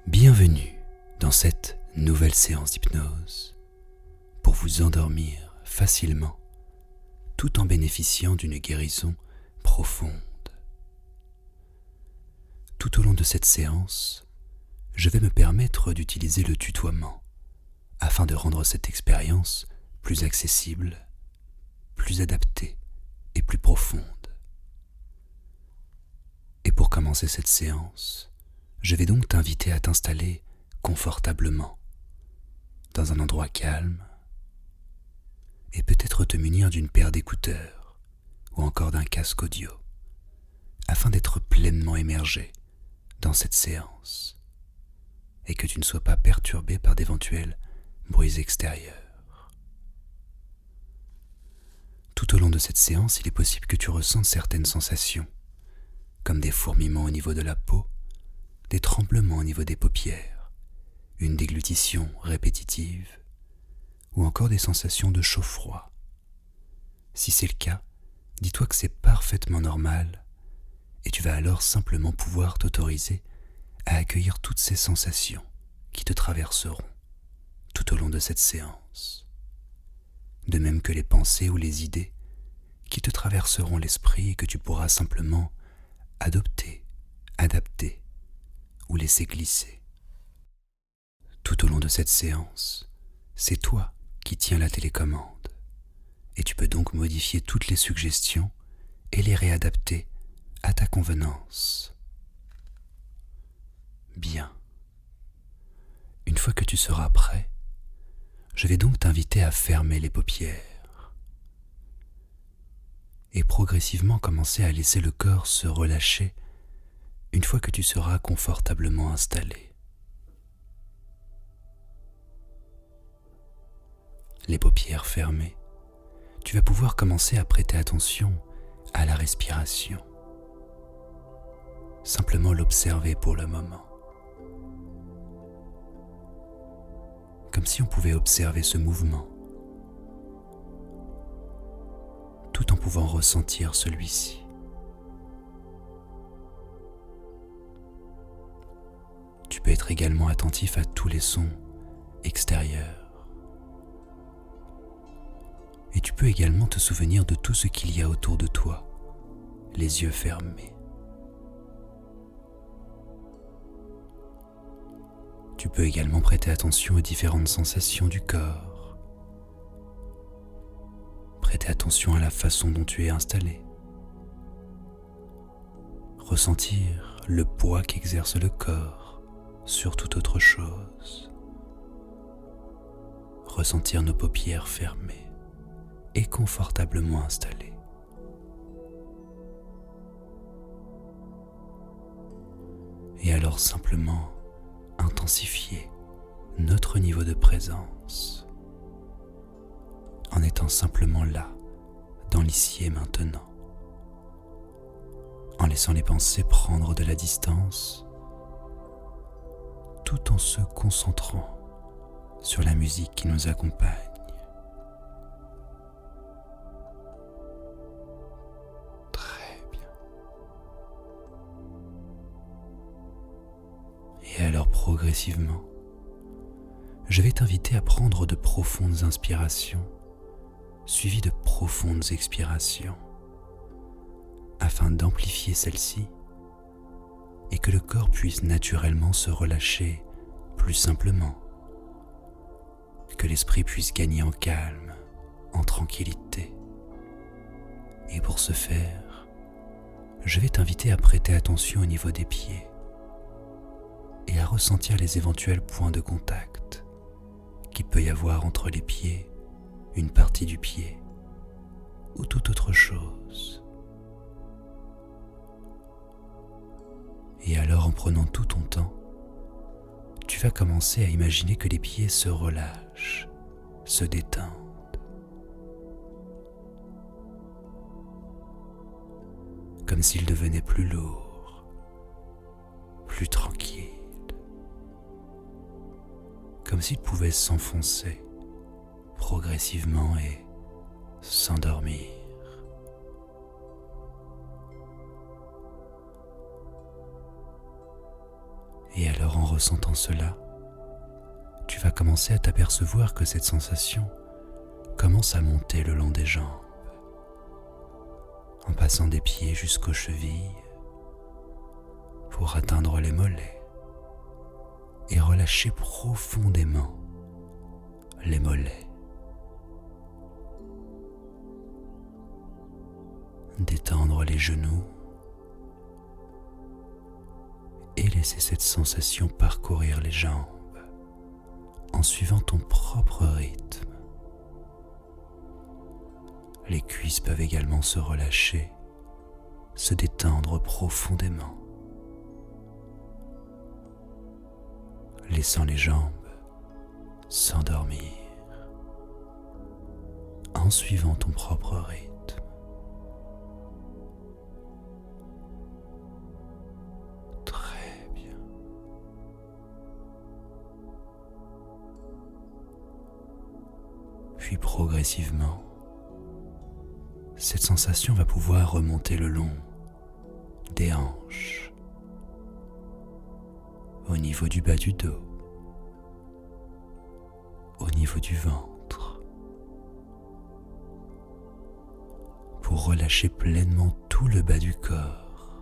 Bienvenue dans cette nouvelle séance d'hypnose pour vous endormir facilement tout en bénéficiant d'une guérison profonde. Tout au long de cette séance, je vais me permettre d'utiliser le tutoiement afin de rendre cette expérience plus accessible, plus adaptée et plus profonde. Et pour commencer cette séance, je vais donc t'inviter à t'installer confortablement dans un endroit calme et peut-être te munir d'une paire d'écouteurs ou encore d'un casque audio afin d'être pleinement immergé dans cette séance et que tu ne sois pas perturbé par d'éventuels bruits extérieurs. Tout au long de cette séance, il est possible que tu ressentes certaines sensations, comme des fourmillements au niveau de la peau, des tremblements au niveau des paupières, une déglutition répétitive ou encore des sensations de chaud-froid. Si c'est le cas, dis-toi que c'est parfaitement normal et tu vas alors simplement pouvoir t'autoriser à accueillir toutes ces sensations qui te traverseront tout au long de cette séance. De même que les pensées ou les idées qui te traverseront l'esprit et que tu pourras simplement adopter, adapter ou laisser glisser. Tout au long de cette séance, c'est toi qui tiens la télécommande et tu peux donc modifier toutes les suggestions et les réadapter à ta convenance. Bien. Une fois que tu seras prêt, je vais donc t'inviter à fermer les paupières et progressivement commencer à laisser le corps se relâcher une fois que tu seras confortablement installé. Les paupières fermées, tu vas pouvoir commencer à prêter attention à la respiration. Simplement l'observer pour le moment. Comme si on pouvait observer ce mouvement, tout en pouvant ressentir celui-ci. Tu peux être également attentif à tous les sons extérieurs. Et tu peux également te souvenir de tout ce qu'il y a autour de toi, les yeux fermés. Tu peux également prêter attention aux différentes sensations du corps. Prêter attention à la façon dont tu es installé. Ressentir le poids qu'exerce le corps sur toute autre chose. Ressentir nos paupières fermées et confortablement installées. Et alors simplement intensifier notre niveau de présence en étant simplement là, dans l'ici et maintenant, en laissant les pensées prendre de la distance tout en se concentrant sur la musique qui nous accompagne. Très bien. Et alors progressivement, je vais t'inviter à prendre de profondes inspirations, suivies de profondes expirations, afin d'amplifier celles-ci et que le corps puisse naturellement se relâcher plus simplement, que l'esprit puisse gagner en calme, en tranquillité. Et pour ce faire, je vais t'inviter à prêter attention au niveau des pieds et à ressentir les éventuels points de contact qu'il peut y avoir entre les pieds, une partie du pied ou toute autre chose. Et alors, en prenant tout ton temps, tu vas commencer à imaginer que les pieds se relâchent, se détendent. Comme s'ils devenaient plus lourds, plus tranquilles. Comme s'ils pouvaient s'enfoncer progressivement et s'endormir. Et alors en ressentant cela, tu vas commencer à t'apercevoir que cette sensation commence à monter le long des jambes, en passant des pieds jusqu'aux chevilles, pour atteindre les mollets et relâcher profondément les mollets. Détendre les genoux et laisser cette sensation parcourir les jambes en suivant ton propre rythme. Les cuisses peuvent également se relâcher, se détendre profondément, laissant les jambes s'endormir en suivant ton propre rythme. Très bien. Puis progressivement, cette sensation va pouvoir remonter le long des hanches, au niveau du bas du dos, au niveau du ventre, pour relâcher pleinement tout le bas du corps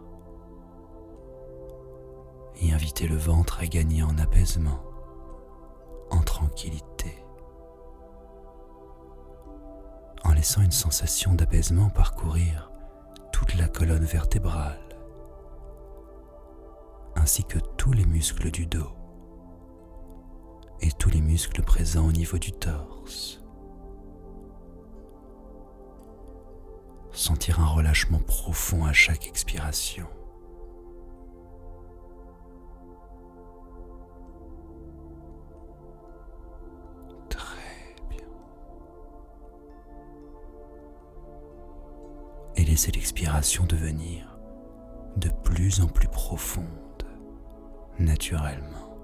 et inviter le ventre à gagner en apaisement, en tranquillité, en laissant une sensation d'apaisement parcourir toute la colonne vertébrale, ainsi que tous les muscles du dos et tous les muscles présents au niveau du torse. Sentir un relâchement profond à chaque expiration. Très bien. Et laisser l'expiration devenir de plus en plus profonde, naturellement.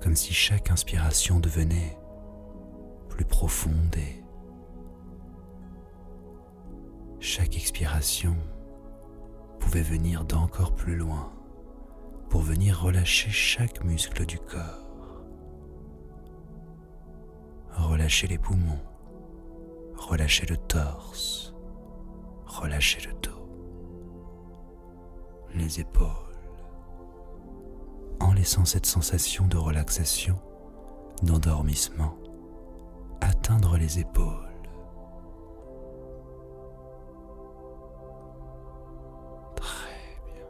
Comme si chaque inspiration devenait plus profonde et chaque expiration pouvait venir d'encore plus loin pour venir relâcher chaque muscle du corps. Relâcher les poumons, relâcher le torse, relâcher le dos, les épaules, en laissant cette sensation de relaxation, d'endormissement atteindre les épaules. Très bien.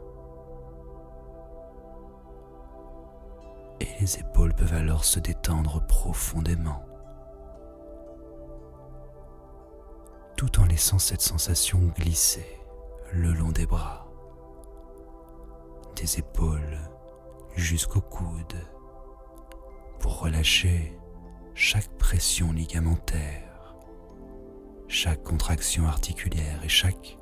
Et les épaules peuvent alors se détendre profondément, tout en laissant cette sensation glisser le long des bras, des épaules jusqu'au coude, pour relâcher chaque pression ligamentaire, chaque contraction articulaire et chaque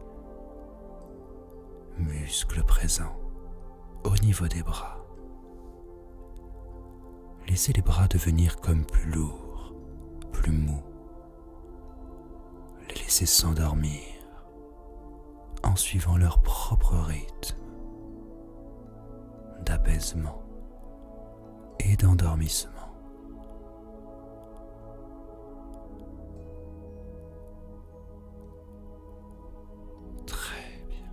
muscle présent au niveau des bras. Laissez les bras devenir comme plus lourds, plus mous. Les laisser s'endormir en suivant leur propre rythme d'apaisement et d'endormissement. Très bien.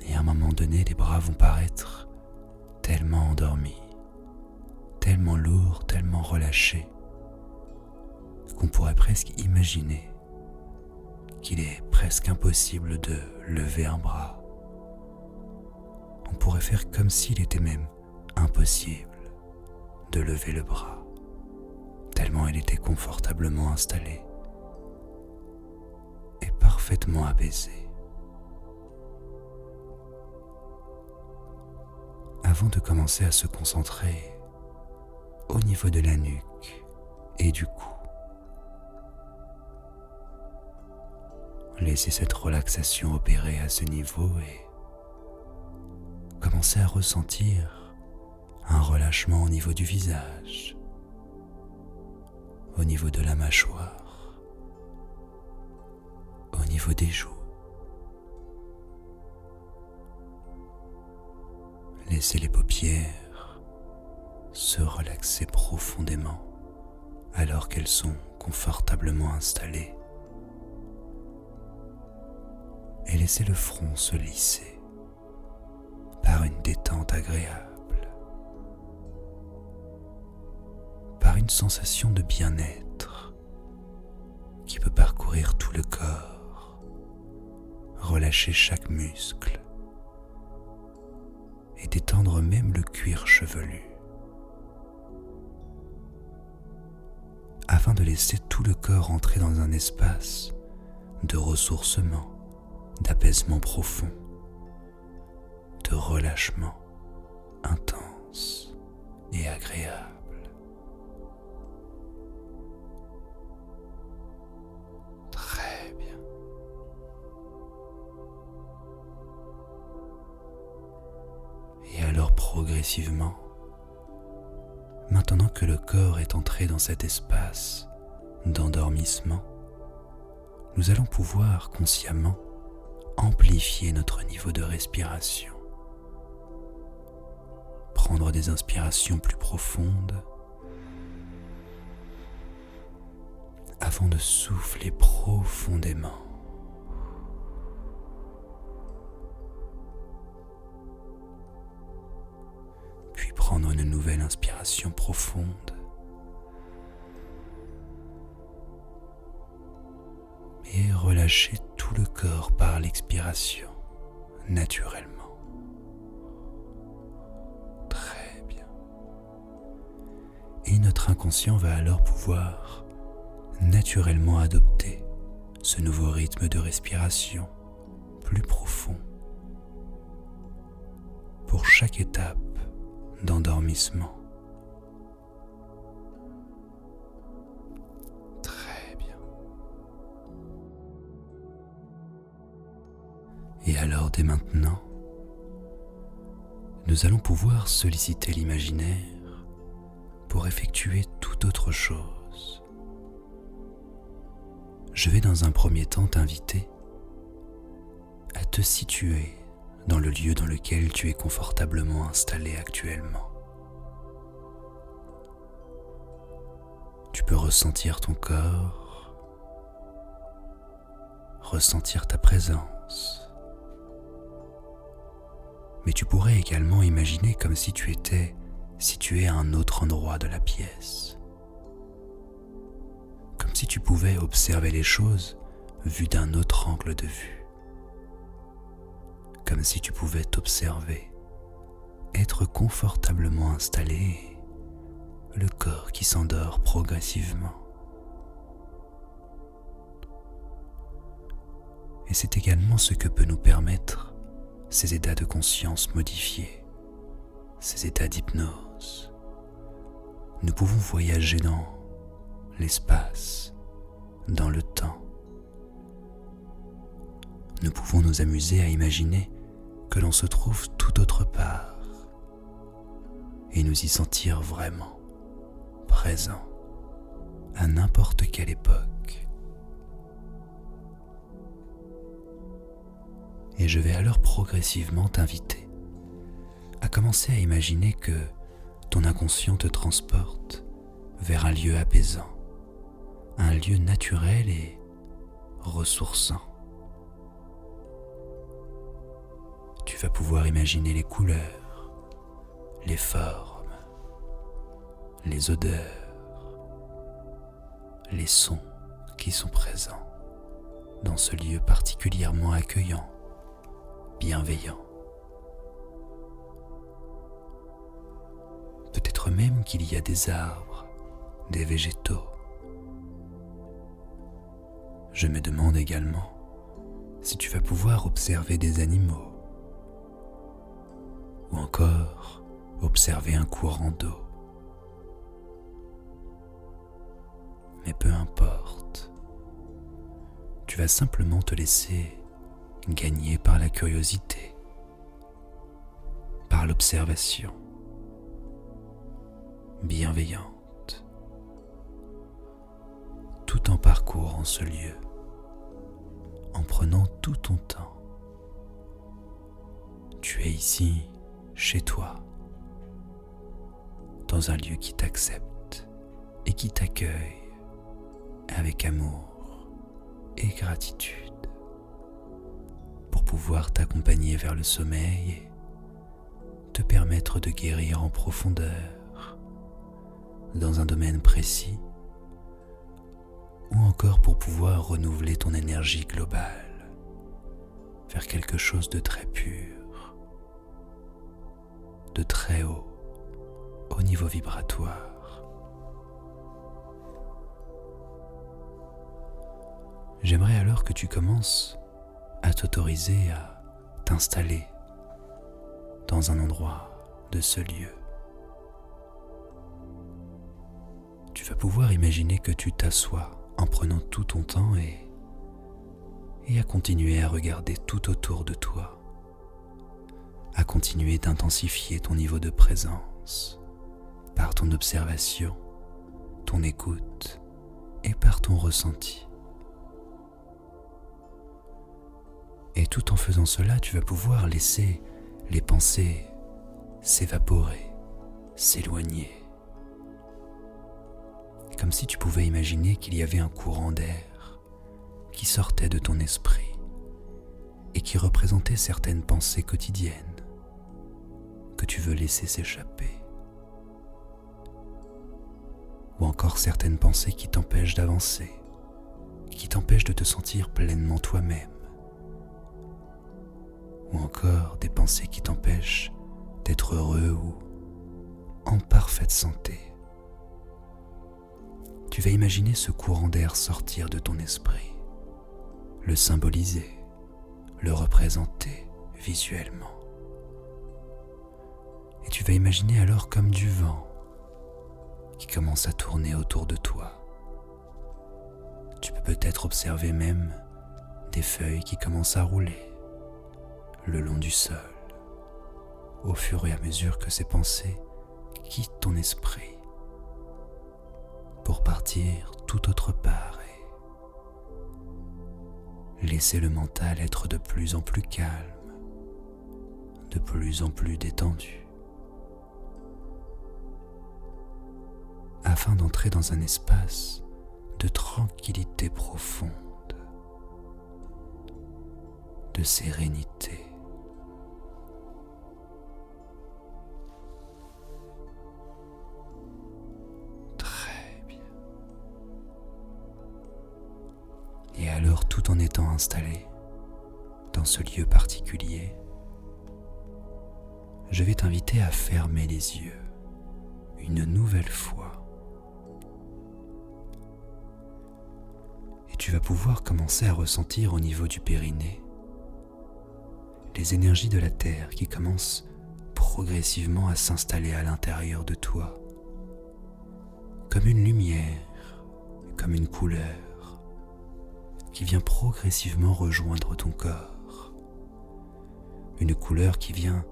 Et à un moment donné, les bras vont paraître tellement endormis, tellement lourds, tellement relâchés, qu'on pourrait presque imaginer qu'il est presque impossible de lever un bras. On pourrait faire comme s'il était même impossible de lever le bras, tellement il était confortablement installé et parfaitement apaisé. Avant de commencer à se concentrer au niveau de la nuque et du cou, laissez cette relaxation opérer à ce niveau et commencez à ressentir un relâchement au niveau du visage, au niveau de la mâchoire, au niveau des joues, laisser les paupières se relaxer profondément alors qu'elles sont confortablement installées et laisser le front se lisser par une détente agréable, par une sensation de bien-être qui peut parcourir tout le corps, relâcher chaque muscle et détendre même le cuir chevelu, afin de laisser tout le corps entrer dans un espace de ressourcement, d'apaisement profond, de relâchement intense et agréable. Très bien. Et alors progressivement, maintenant que le corps est entré dans cet espace d'endormissement, nous allons pouvoir consciemment amplifier notre niveau de respiration. Prendre des inspirations plus profondes avant de souffler profondément. Puis prendre une nouvelle inspiration profonde et relâcher tout le corps par l'expiration, naturellement. Très bien. Et notre inconscient va alors pouvoir naturellement adopter ce nouveau rythme de respiration plus profond pour chaque étape d'endormissement. Et alors dès maintenant, nous allons pouvoir solliciter l'imaginaire pour effectuer toute autre chose. Je vais dans un premier temps t'inviter à te situer dans le lieu dans lequel tu es confortablement installé actuellement. Tu peux ressentir ton corps, ressentir ta présence. Mais tu pourrais également imaginer comme si tu étais situé à un autre endroit de la pièce. Comme si tu pouvais observer les choses vues d'un autre angle de vue. Comme si tu pouvais t'observer, être confortablement installé, le corps qui s'endort progressivement. Et c'est également ce que peut nous permettre ces états de conscience modifiés, ces états d'hypnose. Nous pouvons voyager dans l'espace, dans le temps. Nous pouvons nous amuser à imaginer que l'on se trouve tout autre part et nous y sentir vraiment présents à n'importe quelle époque. Et je vais alors progressivement t'inviter à commencer à imaginer que ton inconscient te transporte vers un lieu apaisant, un lieu naturel et ressourçant. Tu vas pouvoir imaginer les couleurs, les formes, les odeurs, les sons qui sont présents dans ce lieu particulièrement accueillant, bienveillant. Peut-être même qu'il y a des arbres, des végétaux. Je me demande également si tu vas pouvoir observer des animaux ou encore observer un courant d'eau. Mais peu importe, tu vas simplement te laisser gagné par la curiosité, par l'observation bienveillante, tout en parcourant ce lieu, en prenant tout ton temps. Tu es ici chez toi, dans un lieu qui t'accepte et qui t'accueille avec amour et gratitude, pour pouvoir t'accompagner vers le sommeil et te permettre de guérir en profondeur dans un domaine précis, ou encore pour pouvoir renouveler ton énergie globale vers quelque chose de très pur, de très haut au niveau vibratoire. J'aimerais alors que tu commences à t'autoriser à t'installer dans un endroit de ce lieu. Tu vas pouvoir imaginer que tu t'assois en prenant tout ton temps et à continuer à regarder tout autour de toi, à continuer d'intensifier ton niveau de présence par ton observation, ton écoute et par ton ressenti. Et tout en faisant cela, tu vas pouvoir laisser les pensées s'évaporer, s'éloigner. Comme si tu pouvais imaginer qu'il y avait un courant d'air qui sortait de ton esprit et qui représentait certaines pensées quotidiennes que tu veux laisser s'échapper. Ou encore certaines pensées qui t'empêchent d'avancer, qui t'empêchent de te sentir pleinement toi-même. Ou encore des pensées qui t'empêchent d'être heureux ou en parfaite santé. Tu vas imaginer ce courant d'air sortir de ton esprit, le symboliser, le représenter visuellement. Et tu vas imaginer alors comme du vent qui commence à tourner autour de toi. Tu peux peut-être observer même des feuilles qui commencent à rouler le long du sol, au fur et à mesure que ces pensées quittent ton esprit pour partir tout autre part et laisser le mental être de plus en plus calme, de plus en plus détendu, afin d'entrer dans un espace de tranquillité profonde, de sérénité. Et alors, tout en étant installé dans ce lieu particulier, je vais t'inviter à fermer les yeux une nouvelle fois. Et tu vas pouvoir commencer à ressentir au niveau du périnée les énergies de la Terre qui commencent progressivement à s'installer à l'intérieur de toi, comme une lumière, comme une couleur, qui vient progressivement rejoindre ton corps. Une couleur qui vient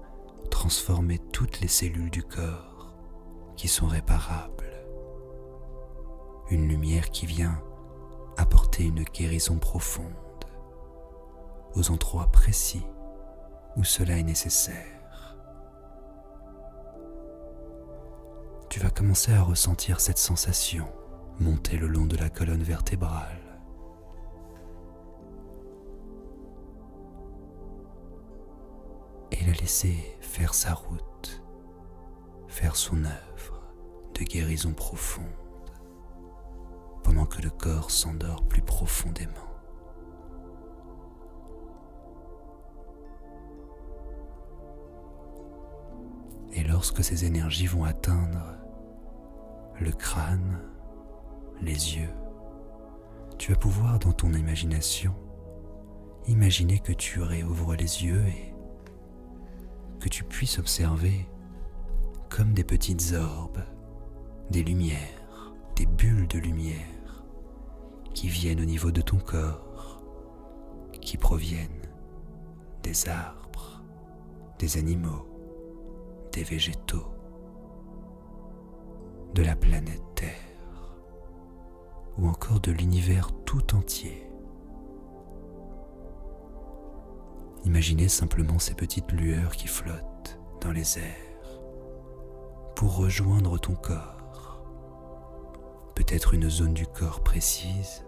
transformer toutes les cellules du corps qui sont réparables. Une lumière qui vient apporter une guérison profonde aux endroits précis où cela est nécessaire. Tu vas commencer à ressentir cette sensation monter le long de la colonne vertébrale, et la laisser faire sa route, faire son œuvre de guérison profonde, pendant que le corps s'endort plus profondément. Et lorsque ces énergies vont atteindre le crâne, les yeux, tu vas pouvoir dans ton imagination imaginer que tu réouvres les yeux et que tu puisses observer comme des petites orbes, des lumières, des bulles de lumière qui viennent au niveau de ton corps, qui proviennent des arbres, des animaux, des végétaux, de la planète Terre, ou encore de l'univers tout entier. Imaginez simplement ces petites lueurs qui flottent dans les airs pour rejoindre ton corps. Peut-être une zone du corps précise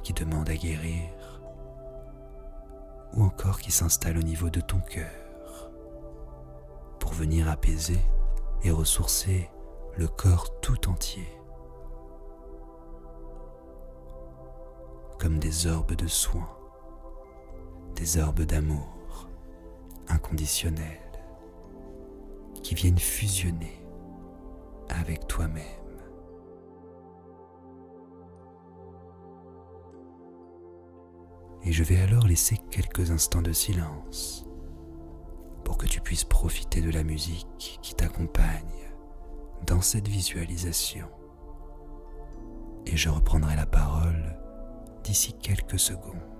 qui demande à guérir, ou encore qui s'installe au niveau de ton cœur pour venir apaiser et ressourcer le corps tout entier. Comme des orbes de soins, des orbes d'amour inconditionnel qui viennent fusionner avec toi-même. Et je vais alors laisser quelques instants de silence pour que tu puisses profiter de la musique qui t'accompagne dans cette visualisation. Et je reprendrai la parole d'ici quelques secondes.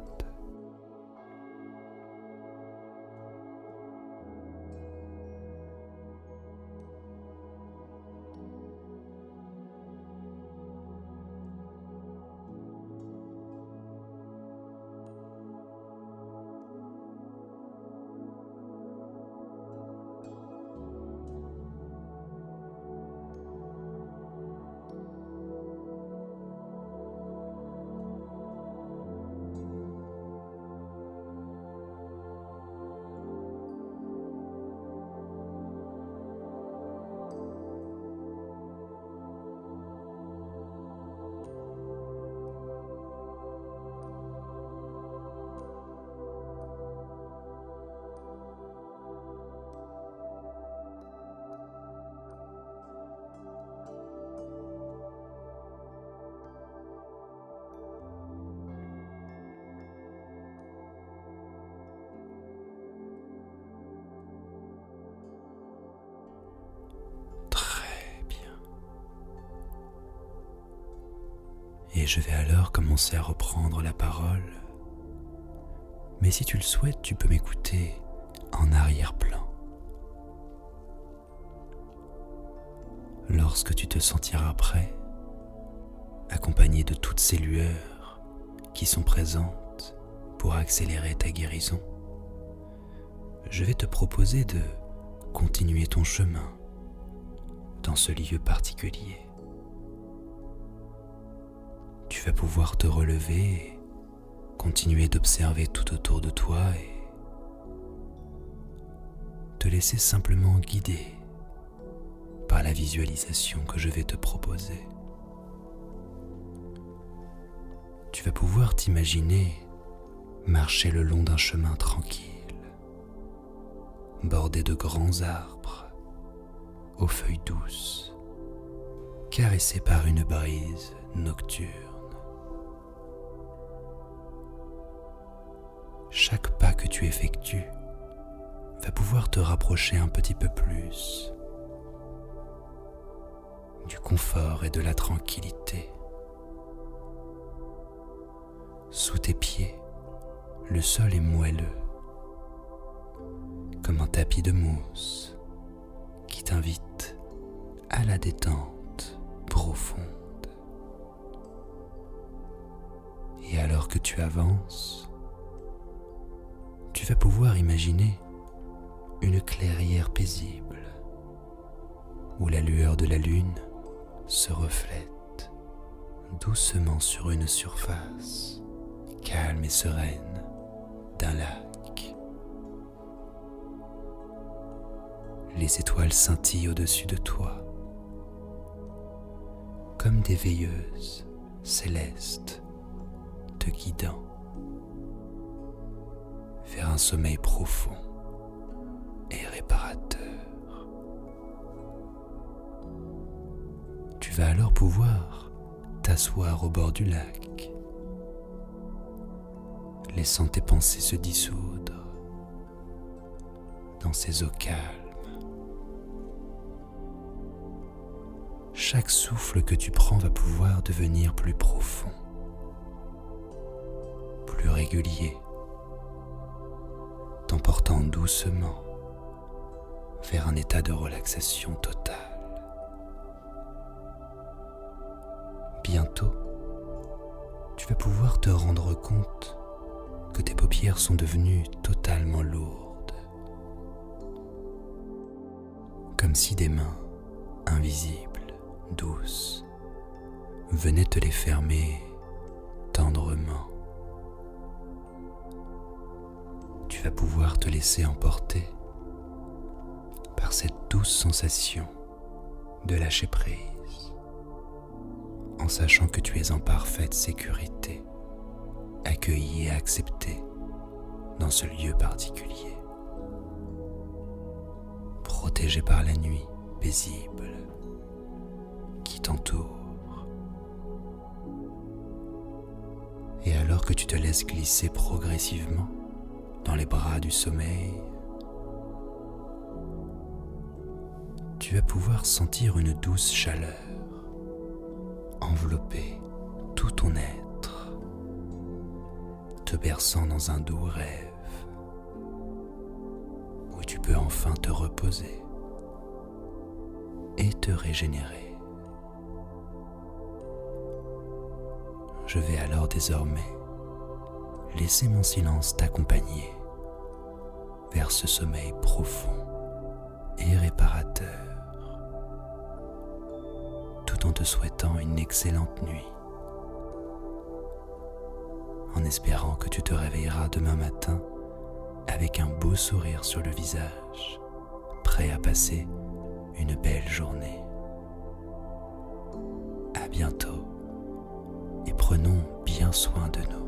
Et je vais alors commencer à reprendre la parole. Mais si tu le souhaites, tu peux m'écouter en arrière-plan. Lorsque tu te sentiras prêt, accompagné de toutes ces lueurs qui sont présentes pour accélérer ta guérison, je vais te proposer de continuer ton chemin dans ce lieu particulier. Tu vas pouvoir te relever et continuer d'observer tout autour de toi et te laisser simplement guider par la visualisation que je vais te proposer. Tu vas pouvoir t'imaginer marcher le long d'un chemin tranquille, bordé de grands arbres, aux feuilles douces, caressé par une brise nocturne. Chaque pas que tu effectues va pouvoir te rapprocher un petit peu plus du confort et de la tranquillité. Sous tes pieds, le sol est moelleux, comme un tapis de mousse qui t'invite à la détente profonde. Et alors que tu avances, tu vas pouvoir imaginer une clairière paisible où la lueur de la lune se reflète doucement sur une surface calme et sereine d'un lac. Les étoiles scintillent au-dessus de toi comme des veilleuses célestes te guidant vers un sommeil profond et réparateur. Tu vas alors pouvoir t'asseoir au bord du lac, laissant tes pensées se dissoudre dans ces eaux calmes. Chaque souffle que tu prends va pouvoir devenir plus profond, plus régulier, t'emportant doucement vers un état de relaxation totale. Bientôt, tu vas pouvoir te rendre compte que tes paupières sont devenues totalement lourdes. comme si des mains invisibles, douces, venaient te les fermer tendrement. Tu vas pouvoir te laisser emporter par cette douce sensation de lâcher prise, en sachant que tu es en parfaite sécurité, accueilli et accepté dans ce lieu particulier, protégé par la nuit paisible qui t'entoure. Et alors que tu te laisses glisser progressivement dans les bras du sommeil, tu vas pouvoir sentir une douce chaleur envelopper tout ton être, te berçant dans un doux rêve où tu peux enfin te reposer et te régénérer. Je vais alors désormais laisser mon silence t'accompagner vers ce sommeil profond et réparateur, tout en te souhaitant une excellente nuit, en espérant que tu te réveilleras demain matin avec un beau sourire sur le visage, prêt à passer une belle journée. À bientôt et prenons bien soin de nous.